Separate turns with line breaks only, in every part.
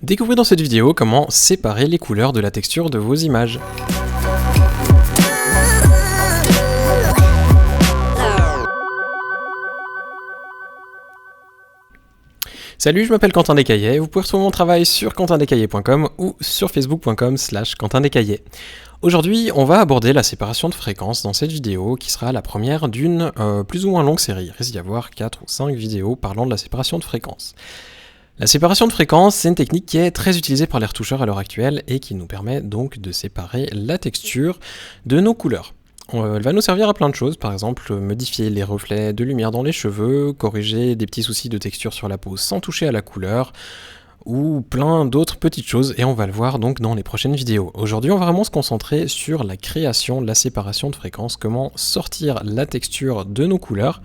Découvrez dans cette vidéo comment séparer les couleurs de la texture de vos images. Salut, je m'appelle Quentin Descaillets, vous pouvez retrouver mon travail sur quentindescaillets.com ou sur facebook.com/quentindescaillets. Aujourd'hui, on va aborder la séparation de fréquences dans cette vidéo qui sera la première d'une plus ou moins longue série. Il risque d'y avoir 4 ou 5 vidéos parlant de la séparation de fréquences. La séparation de fréquences, c'est une technique qui est très utilisée par les retoucheurs à l'heure actuelle et qui nous permet donc de séparer la texture de nos couleurs. Elle va nous servir à plein de choses, par exemple modifier les reflets de lumière dans les cheveux, corriger des petits soucis de texture sur la peau sans toucher à la couleur, ou plein d'autres petites choses, et on va le voir donc dans les prochaines vidéos. Aujourd'hui, on va vraiment se concentrer sur la création, la séparation de fréquences, comment sortir la texture de nos couleurs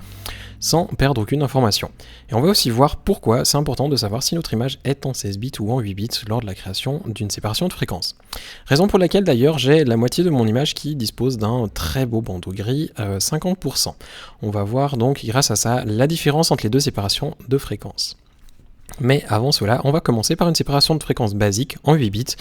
sans perdre aucune information. Et on va aussi voir pourquoi c'est important de savoir si notre image est en 16 bits ou en 8 bits lors de la création d'une séparation de fréquences. Raison pour laquelle d'ailleurs j'ai la moitié de mon image qui dispose d'un très beau bandeau gris, 50%. On va voir donc grâce à ça la différence entre les deux séparations de fréquences. Mais avant cela, on va commencer par une séparation de fréquences basique en 8 bits.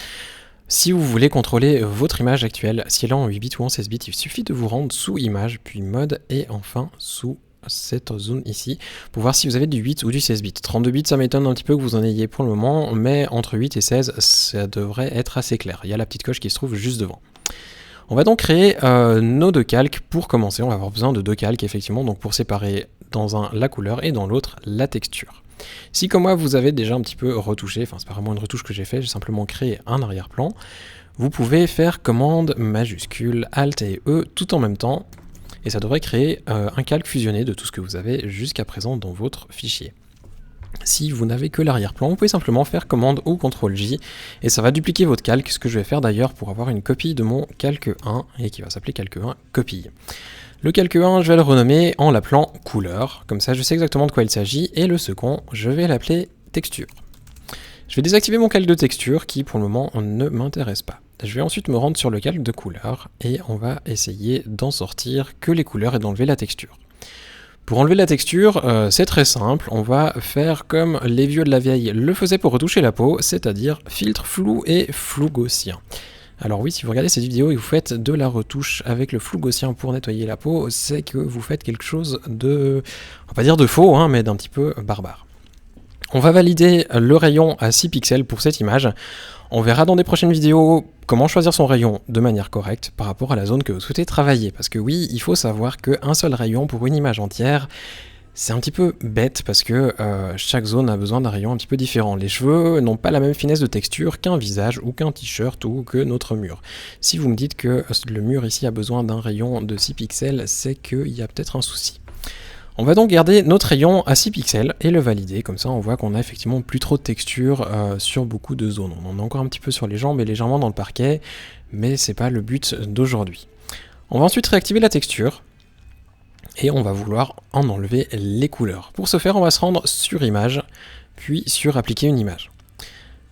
Si vous voulez contrôler votre image actuelle, si elle est en 8 bits ou en 16 bits, il suffit de vous rendre sous image, puis mode, et enfin sous cette zone ici, pour voir si vous avez du 8 ou du 16 bits. 32 bits, ça m'étonne un petit peu que vous en ayez pour le moment, mais entre 8 et 16, ça devrait être assez clair. Il y a la petite coche qui se trouve juste devant. On va donc créer nos deux calques. Pour commencer, on va avoir besoin de deux calques, effectivement, donc pour séparer dans un la couleur et dans l'autre la texture. Si comme moi vous avez déjà un petit peu retouché, enfin c'est pas vraiment une retouche que j'ai fait, j'ai simplement créé un arrière-plan, vous pouvez faire commande majuscule, Alt et E tout en même temps, et ça devrait créer un calque fusionné de tout ce que vous avez jusqu'à présent dans votre fichier. Si vous n'avez que l'arrière-plan, vous pouvez simplement faire commande ou CTRL J, et ça va dupliquer votre calque, ce que je vais faire d'ailleurs pour avoir une copie de mon calque 1, et qui va s'appeler calque 1 copie. Le calque 1, je vais le renommer en l'appelant couleur, comme ça je sais exactement de quoi il s'agit, et le second, je vais l'appeler texture. Je vais désactiver mon calque de texture qui pour le moment ne m'intéresse pas. Je vais ensuite me rendre sur le calque de couleur et on va essayer d'en sortir que les couleurs et d'enlever la texture. Pour enlever la texture, c'est très simple, on va faire comme les vieux de la vieille le faisaient pour retoucher la peau, c'est-à-dire filtre flou et flou gaussien. Alors oui, si vous regardez cette vidéo et vous faites de la retouche avec le flou gaussien pour nettoyer la peau, c'est que vous faites quelque chose de, on va pas dire de faux, hein, mais d'un petit peu barbare. On va valider le rayon à 6 pixels pour cette image. On verra dans des prochaines vidéos comment choisir son rayon de manière correcte par rapport à la zone que vous souhaitez travailler. Parce que oui, il faut savoir qu'un seul rayon pour une image entière, c'est un petit peu bête parce que chaque zone a besoin d'un rayon un petit peu différent. Les cheveux n'ont pas la même finesse de texture qu'un visage ou qu'un t-shirt ou que notre mur. Si vous me dites que le mur ici a besoin d'un rayon de 6 pixels, c'est qu'il y a peut-être un souci. On va donc garder notre rayon à 6 pixels et le valider, comme ça on voit qu'on a effectivement plus trop de texture sur beaucoup de zones. On en a encore un petit peu sur les jambes et légèrement dans le parquet, mais c'est pas le but d'aujourd'hui. On va ensuite réactiver la texture et on va vouloir en enlever les couleurs. Pour ce faire, on va se rendre sur image, puis sur appliquer une image.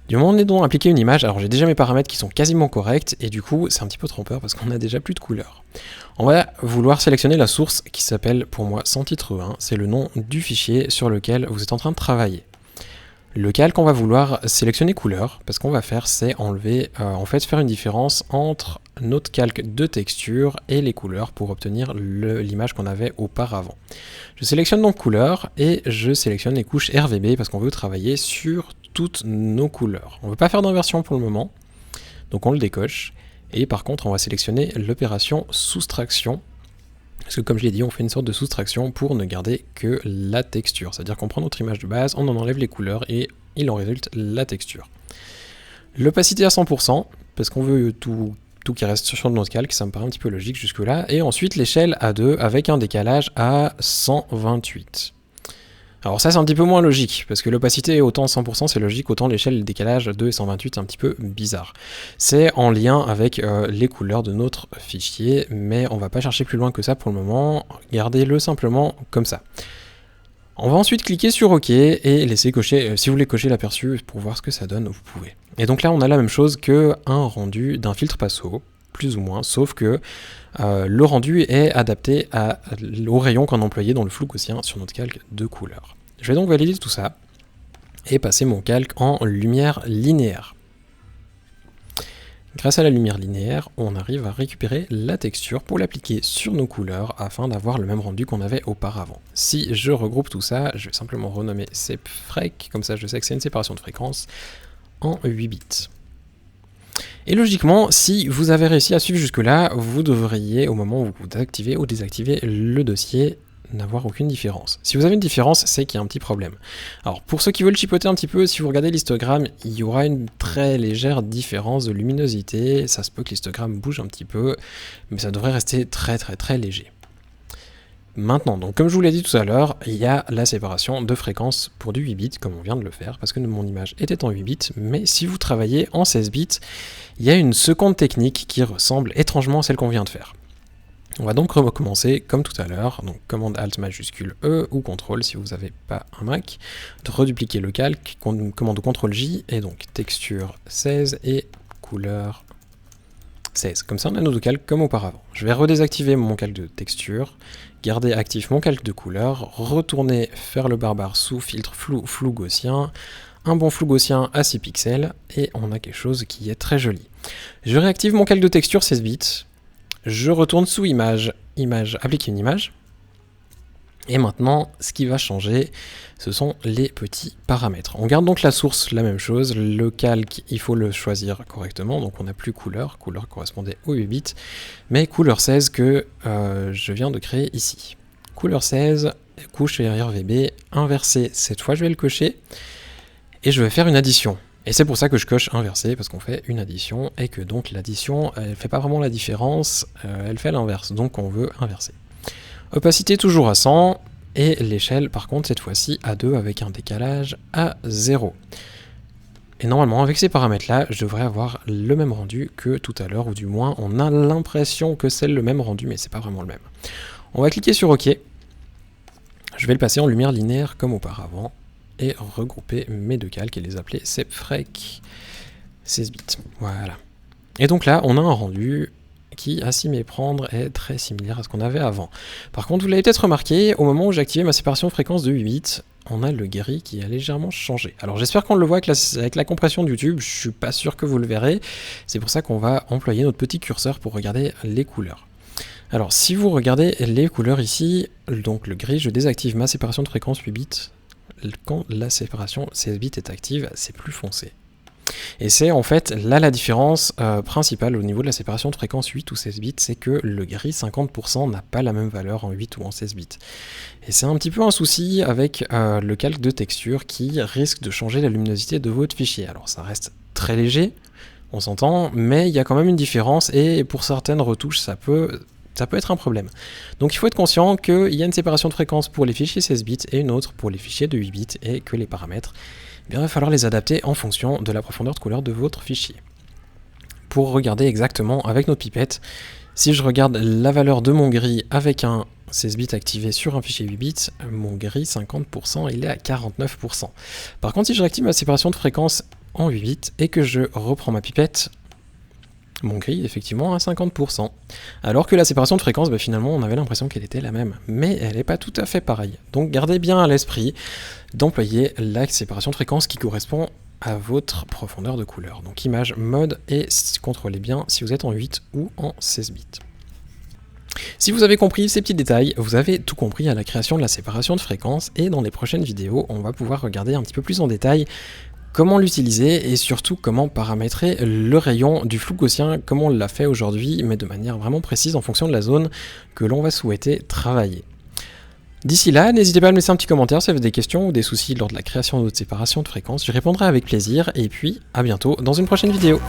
Du moment où on est dans appliquer une image, alors j'ai déjà mes paramètres qui sont quasiment corrects, et du coup c'est un petit peu trompeur parce qu'on a déjà plus de couleurs. On va vouloir sélectionner la source qui s'appelle pour moi sans titre 1, c'est le nom du fichier sur lequel vous êtes en train de travailler. Le calque, on va vouloir sélectionner couleur, parce qu'on va faire c'est enlever, faire une différence entre notre calque de texture et les couleurs pour obtenir l'image qu'on avait auparavant. Je sélectionne donc couleur et je sélectionne les couches RVB parce qu'on veut travailler sur toutes nos couleurs. On ne veut pas faire d'inversion pour le moment, donc on le décoche. Et par contre, on va sélectionner l'opération soustraction, parce que comme je l'ai dit, on fait une sorte de soustraction pour ne garder que la texture. C'est-à-dire qu'on prend notre image de base, on en enlève les couleurs et il en résulte la texture. L'opacité à 100%, parce qu'on veut tout qui reste sur notre calque, ça me paraît un petit peu logique jusque-là. Et ensuite l'échelle A2 avec un décalage à 128. Alors ça c'est un petit peu moins logique, parce que l'opacité autant 100% c'est logique, autant l'échelle le décalage 2 et 128 c'est un petit peu bizarre. C'est en lien avec les couleurs de notre fichier, mais on va pas chercher plus loin que ça pour le moment, gardez-le simplement comme ça. On va ensuite cliquer sur OK et laisser cocher, si vous voulez cocher l'aperçu pour voir ce que ça donne, vous pouvez. Et donc là on a la même chose qu'un rendu d'un filtre Passo, plus ou moins, sauf que le rendu est adapté au rayon qu'on a employé dans le flou gaussien sur notre calque de couleur. Je vais donc valider tout ça. et passer mon calque en lumière linéaire. Grâce à la lumière linéaire, on arrive à récupérer la texture pour l'appliquer sur nos couleurs afin d'avoir le même rendu qu'on avait auparavant. Si je regroupe tout ça, je vais simplement renommer sepfrec, comme ça je sais que c'est une séparation de fréquence en 8 bits. Et logiquement, si vous avez réussi à suivre jusque-là, vous devriez, au moment où vous activez ou désactivez le dossier, n'avoir aucune différence. Si vous avez une différence, c'est qu'il y a un petit problème. Alors, pour ceux qui veulent chipoter un petit peu, si vous regardez l'histogramme, il y aura une très légère différence de luminosité. Ça se peut que l'histogramme bouge un petit peu, mais ça devrait rester très léger. Maintenant, donc comme je vous l'ai dit tout à l'heure, il y a la séparation de fréquences pour du 8 bits, comme on vient de le faire, parce que mon image était en 8 bits, mais si vous travaillez en 16 bits, il y a une seconde technique qui ressemble étrangement à celle qu'on vient de faire. On va donc recommencer comme tout à l'heure, donc commande Alt majuscule E ou CTRL si vous n'avez pas un Mac, de redupliquer le calque, commande CTRL J, et donc texture 16 et couleur 16. Comme ça on a nos deux calques comme auparavant. Je vais redésactiver mon calque de texture, garder actif mon calque de couleur, retourner faire le barbare sous filtre flou gaussien, un bon flou gaussien à 6 pixels, et on a quelque chose qui est très joli. Je réactive mon calque de texture 16 bits, je retourne sous image, appliquer une image, et maintenant ce qui va changer, ce sont les petits paramètres. On garde donc la source, la même chose, le calque, il faut le choisir correctement, donc on n'a plus couleur correspondait au 8 bits, mais couleur 16 que je viens de créer ici. Couleur 16, couche RGB, inversé, cette fois je vais le cocher, et je vais faire une addition. Et c'est pour ça que je coche inversé, parce qu'on fait une addition, et que donc l'addition, elle fait pas vraiment la différence, elle fait l'inverse, donc on veut inverser. Opacité toujours à 100, et l'échelle par contre cette fois-ci à 2 avec un décalage à 0. Et normalement avec ces paramètres-là, je devrais avoir le même rendu que tout à l'heure, ou du moins on a l'impression que c'est le même rendu, mais c'est pas vraiment le même. On va cliquer sur OK, je vais le passer en lumière linéaire comme auparavant, et regrouper mes deux calques et les appeler sepfrec 16 bits. Voilà. Et donc là, on a un rendu qui, à s'y méprendre, est très similaire à ce qu'on avait avant. Par contre, vous l'avez peut-être remarqué, au moment où j'ai activé ma séparation de fréquence de 8 bits, on a le gris qui a légèrement changé. Alors j'espère qu'on le voit avec la compression de YouTube, je suis pas sûr que vous le verrez, c'est pour ça qu'on va employer notre petit curseur pour regarder les couleurs. Alors si vous regardez les couleurs ici, donc le gris, je désactive ma séparation de fréquence 8 bits, quand la séparation 16 bits est active, c'est plus foncé. Et c'est en fait là la différence principale au niveau de la séparation de fréquence 8 ou 16 bits, c'est que le gris 50% n'a pas la même valeur en 8 ou en 16 bits. Et c'est un petit peu un souci avec le calque de texture qui risque de changer la luminosité de votre fichier. Alors ça reste très léger, on s'entend, mais il y a quand même une différence et pour certaines retouches ça peut être un problème. Donc il faut être conscient qu'il y a une séparation de fréquence pour les fichiers 16 bits et une autre pour les fichiers de 8 bits et que les paramètres, eh bien, il va falloir les adapter en fonction de la profondeur de couleur de votre fichier. Pour regarder exactement avec notre pipette, si je regarde la valeur de mon gris avec un 16 bits activé sur un fichier 8 bits, mon gris 50% il est à 49%. Par contre si je réactive ma séparation de fréquence en 8 bits et que je reprends ma pipette, mon gris effectivement à 50%. Alors que la séparation de fréquence, finalement on avait l'impression qu'elle était la même, mais elle n'est pas tout à fait pareille. Donc gardez bien à l'esprit d'employer la séparation de fréquence qui correspond à votre profondeur de couleur. Donc image, mode, et contrôlez bien si vous êtes en 8 ou en 16 bits. Si vous avez compris ces petits détails, vous avez tout compris à la création de la séparation de fréquence, et dans les prochaines vidéos, on va pouvoir regarder un petit peu plus en détail comment l'utiliser et surtout comment paramétrer le rayon du flou gaussien comme on l'a fait aujourd'hui, mais de manière vraiment précise en fonction de la zone que l'on va souhaiter travailler. D'ici là, n'hésitez pas à me laisser un petit commentaire si vous avez des questions ou des soucis lors de la création de votre séparation de fréquences, j'y répondrai avec plaisir, et puis à bientôt dans une prochaine vidéo.